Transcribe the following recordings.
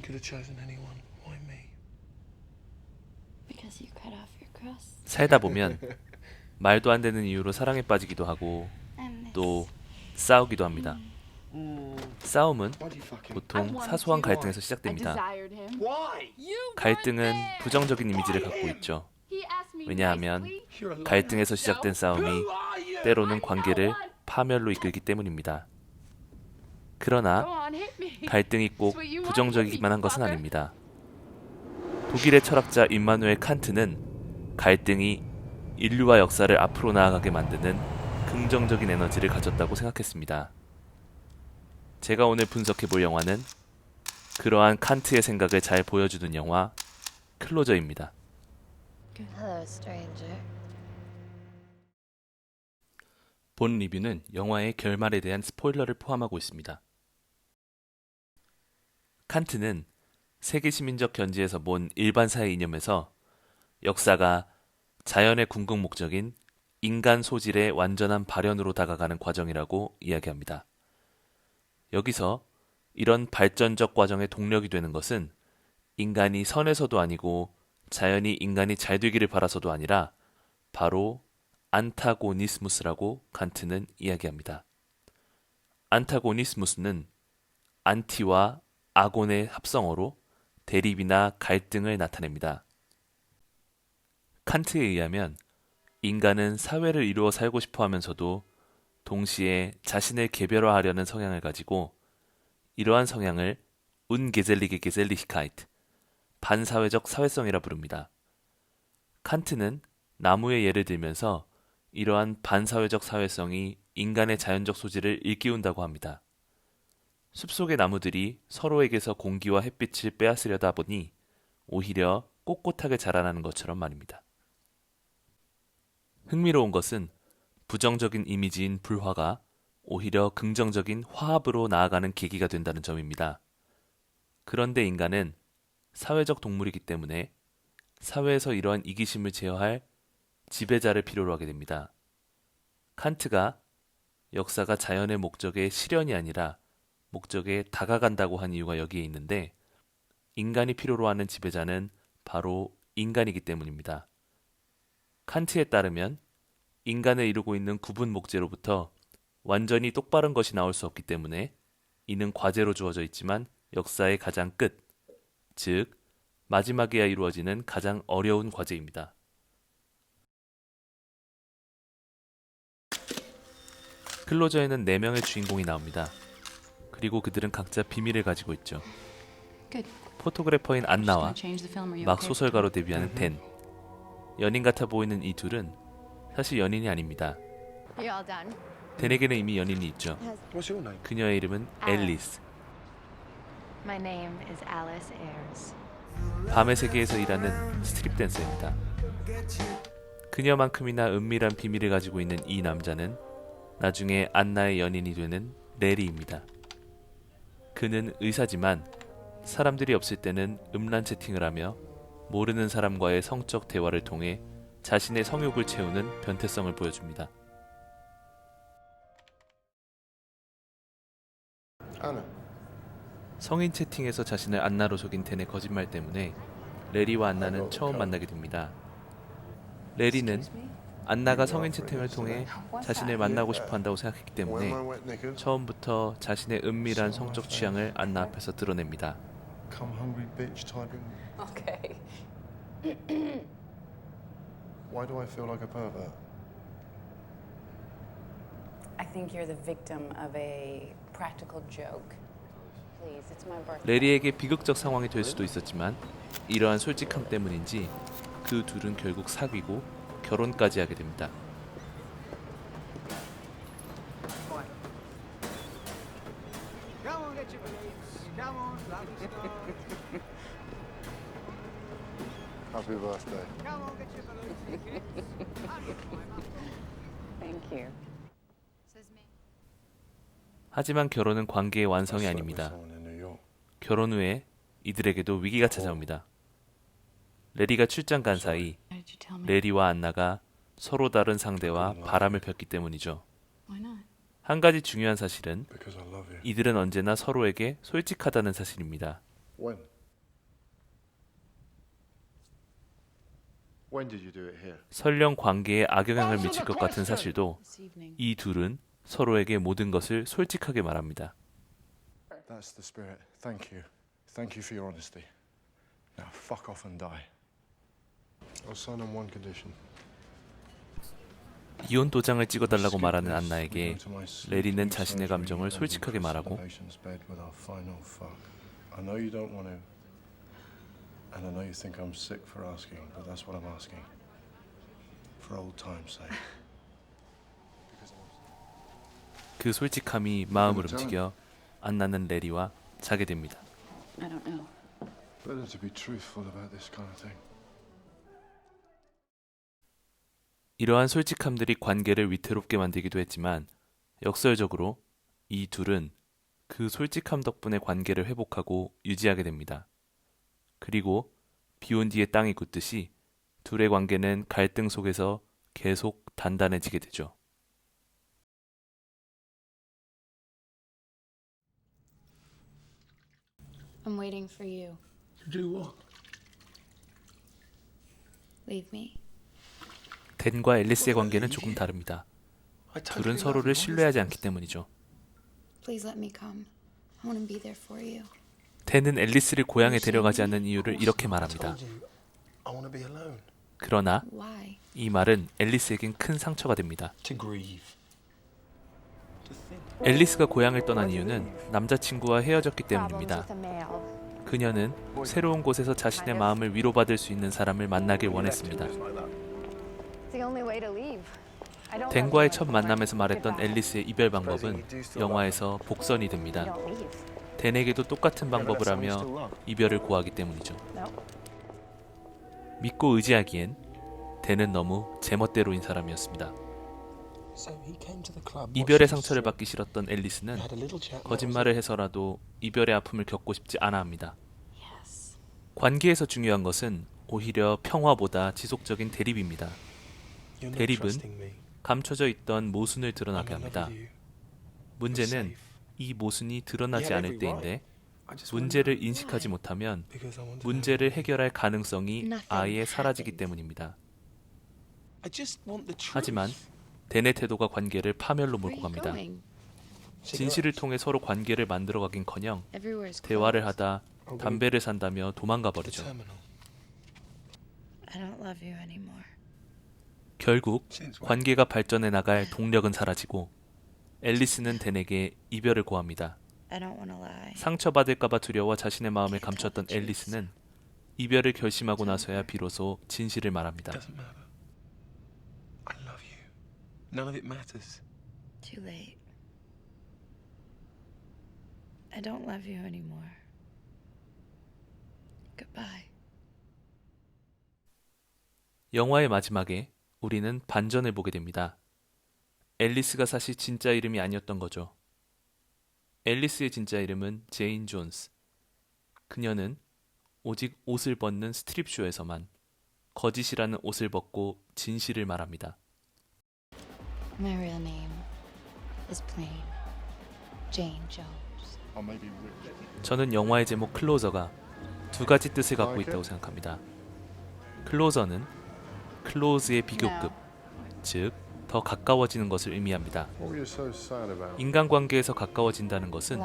could have chosen anyone. Why me? Because you cut off your crust. 살다 보면 말도 안 되는 이유로 사랑에 빠지기도 하고 And 또 this. 싸우기도 합니다. 싸움은 Why do you fucking? 보통 사소한 갈등에서 I 시작됩니다. desired him. Why? 갈등은 부정적인 이미지를 갖고 있죠. He asked me 왜냐하면 nicely. You're a liar. 갈등에서 시작된 싸움이 Who are you? 때로는 관계를 파멸로 이끌기 때문입니다. 그러나 Go on, hit me. 갈등이 꼭 부정적이기만 한 것은 아닙니다. 독일의 철학자 임마누엘 칸트는 갈등이 인류와 역사를 앞으로 나아가게 만드는 긍정적인 에너지를 가졌다고 생각했습니다. 제가 오늘 분석해볼 영화는 그러한 칸트의 생각을 잘 보여주는 영화 클로저입니다. Hello, stranger. 본 리뷰는 영화의 결말에 대한 스포일러를 포함하고 있습니다. 칸트는 세계 시민적 견지에서 본 일반사의 이념에서 역사가 자연의 궁극 목적인 인간 소질의 완전한 발현으로 다가가는 과정이라고 이야기합니다. 여기서 이런 발전적 과정의 동력이 되는 것은 인간이 선해서도 아니고 자연이 인간이 잘 되기를 바라서도 아니라 바로 안타고니스무스라고 칸트는 이야기합니다. 안타고니스무스는 안티와 아곤의 합성어로 대립이나 갈등을 나타냅니다. 칸트에 의하면 인간은 사회를 이루어 살고 싶어 하면서도 동시에 자신을 개별화하려는 성향을 가지고 이러한 성향을 운게젤리게 게젤리히카이트, 반사회적 사회성이라 부릅니다. 칸트는 나무의 예를 들면서 이러한 반사회적 사회성이 인간의 자연적 소질을 일깨운다고 합니다. 숲속의 나무들이 서로에게서 공기와 햇빛을 빼앗으려다 보니 오히려 꼿꼿하게 자라나는 것처럼 말입니다. 흥미로운 것은 부정적인 이미지인 불화가 오히려 긍정적인 화합으로 나아가는 계기가 된다는 점입니다. 그런데 인간은 사회적 동물이기 때문에 사회에서 이러한 이기심을 제어할 지배자를 필요로 하게 됩니다. 칸트가 역사가 자연의 목적의 실현이 아니라 목적에 다가간다고 한 이유가 여기에 있는데 인간이 필요로 하는 지배자는 바로 인간이기 때문입니다. 칸트에 따르면 인간을 이루고 있는 구분 목재로부터 완전히 똑바른 것이 나올 수 없기 때문에 이는 과제로 주어져 있지만 역사의 가장 끝, 즉 마지막에야 이루어지는 가장 어려운 과제입니다. 클로저에는 4명의 주인공이 나옵니다. 그리고 그들은 각자 비밀을 가지고 있죠. Good. 포토그래퍼인 안나와 Change the film or you'll 막 get 소설가로 데뷔하는 댄. 연인 같아 보이는 이 둘은 사실 연인이 아닙니다. You all done? 댄에게는 이미 연인이 있죠. What's your name? 그녀의 이름은 앨리스. My name is Alice Ayres. 밤의 세계에서 일하는 스트립 댄서입니다. 그녀만큼이나 은밀한 비밀을 가지고 있는 이 남자는 나중에 안나의 연인이 되는 레리입니다. 그는 의사지만 사람들이 없을 때는 음란 채팅을 하며 모르는 사람과의 성적 대화를 통해 자신의 성욕을 채우는 변태성을 보여줍니다. Anna. 성인 채팅에서 자신을 안나로 속인 댄의 거짓말 때문에 레리와 안나는 처음 만나게 됩니다. 레리는 안나가 성인 채팅을 통해 자신을 만나고 싶어 한다고 생각했기 때문에 Where my wet knickers? 처음부터 자신의 은밀한 성적 취향을 안나 앞에서 드러냅니다. Come hungry bitch typing. Okay. Why do I feel like a pervert? I think you're the victim of a practical joke. Please, it's my birthday. 레리에게 비극적 상황이 될 수도 있었지만 이러한 솔직함 때문인지 그 둘은 결국 사귀고 결혼까지 하게 됩니다. Come on, get your balloons. Come on, lovely star. Happy birthday. Come on, get your balloons. Thank you. 하지만 결혼은 관계의 완성이 아닙니다. Someone in New York. 결혼 후에 이들에게도 위기가 찾아옵니다. 레리가 출장 간 사이 Why did you tell me? 레리와 안나가 서로 다른 상대와 바람을 폈기 때문이죠. Why not? 한 가지 중요한 사실은 Because I love you. 이들은 언제나 서로에게 솔직하다는 사실입니다. When? When did you do it here? 설령 관계에 악영향을 미칠 것 같은 사실도 This evening. 이 둘은 서로에게 모든 것을 솔직하게 말합니다. That's the spirit. Thank you. Thank you for your honesty. Now fuck off and die. I'll sign on one condition. 이혼 도장을 찍어달라고 말하는 안나에게 레리는 자신의 감정을 솔직하게 말하고 I know you don't want to, and I know you think I'm sick for asking, but that's what I'm asking. For old time's sake. 그 솔직함이 마음을 움직여 안나는 레리와 자게 됩니다. I don't know. Better to be truthful about this kind of thing. 이러한 솔직함들이 관계를 위태롭게 만들기도 했지만 역설적으로 이 둘은 그 솔직함 덕분에 관계를 회복하고 유지하게 됩니다. 그리고 비온 뒤에 땅이 굳듯이 둘의 관계는 갈등 속에서 계속 단단해지게 되죠. I'm waiting for you. To do what? Leave me. 댄과 앨리스의 관계는 조금 다릅니다. 둘은 서로를 신뢰하지 않기 때문이죠. Please let me come. I want to be there for you. 댄은 앨리스를 고향에 데려가지 않는 이유를 이렇게 말합니다. I want to be alone. 그러나 Why? 이 말은 앨리스에겐 큰 상처가 됩니다. To grieve. 앨리스가 고향을 떠난 이유는 남자친구와 헤어졌기 때문입니다. 그녀는 새로운 곳에서 자신의 마음을 위로받을 수 있는 사람을 만나길 원했습니다. 댄과의 첫 만남에서 말했던 앨리스의 이별 방법은 영화에서 복선이 됩니다. 댄에게도 똑같은 방법을 하며 이별을 고하기 때문이죠. 믿고 의지하기엔 댄은 너무 제멋대로인 사람이었습니다. 이별의 상처를 받기 싫었던 앨리스는 거짓말을 해서라도 이별의 아픔을 겪고 싶지 않아 합니다. 관계에서 중요한 것은 오히려 평화보다 지속적인 대립입니다. 대립은 감춰져 있던 모순을 드러나게 합니다. 문제는 이 모순이 드러나지 않을 때인데 문제를 인식하지 못하면 문제를 해결할 가능성이 아예 사라지기 때문입니다. 하지만 댄의 태도가 관계를 파멸로 몰고 갑니다. 진실을 통해 서로 관계를 만들어가긴커녕 대화를 하다 담배를 산다며 도망가 버리죠. I don't love you anymore. 결국 관계가 발전해 나갈 동력은 사라지고 앨리스는 댄에게 이별을 고합니다. I don't want to lie. 상처받을까봐 두려워 자신의 마음을 감췄던 앨리스는 이별을 결심하고 나서야 비로소 진실을 말합니다. Doesn't matter. I love you. None of it matters. Too late. I don't love you anymore. Goodbye. 영화의 마지막에 우리는 반전을 보게 됩니다. 앨리스가 사실 진짜 이름이 아니었던 거죠. 앨리스의 진짜 이름은 제인 존스. 그녀는 오직 옷을 벗는 스트립쇼에서만 거짓이라는 옷을 벗고 진실을 말합니다. My real name is plain Jane Jones. I may be rich. 저는 영화의 제목 클로저가 두 가지 뜻을 갖고 있다고 생각합니다. 클로저는 클로즈의 비교급, 즉 더 가까워지는 것을 의미합니다. What were you so sad about? 인간관계에서 가까워진다는 것은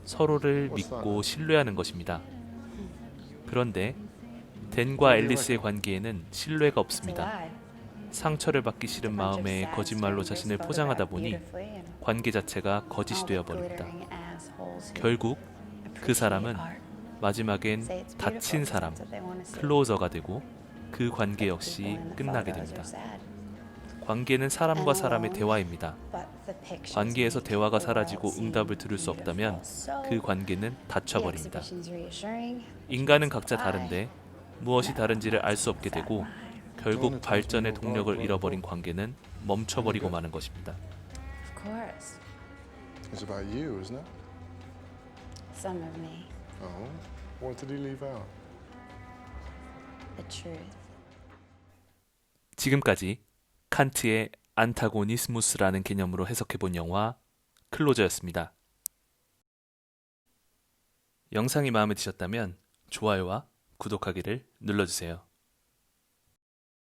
서로를 믿고 신뢰하는 것입니다. 그런데 댄과 앨리스의 관계에는 신뢰가 없습니다. 상처를 받기 싫은 마음에 거짓말로 자신을 포장하다 보니 관계 자체가 거짓이 되어버립니다. 결국 그 사람은 마지막엔 다친 사람, 클로저가 되고 그 관계 역시 끝나게 됩니다. 관계는 사람과 사람의 대화입니다. 관계에서 대화가 사라지고 응답을 들을 수 없다면 그 관계는 닫혀버립니다. 인간은 각자 다른데 무엇이 다른지를 알 수 없게 되고 결국 발전의 동력을 잃어버린 관계는 멈춰버리고 마는 것입니다. Of course. It's about you, isn't it? Some of me. Oh. What did he leave out? The truth. 지금까지 칸트의 안타고니스무스라는 개념으로 해석해본 영화 클로저였습니다. 영상이 마음에 드셨다면 좋아요와 구독하기를 눌러주세요.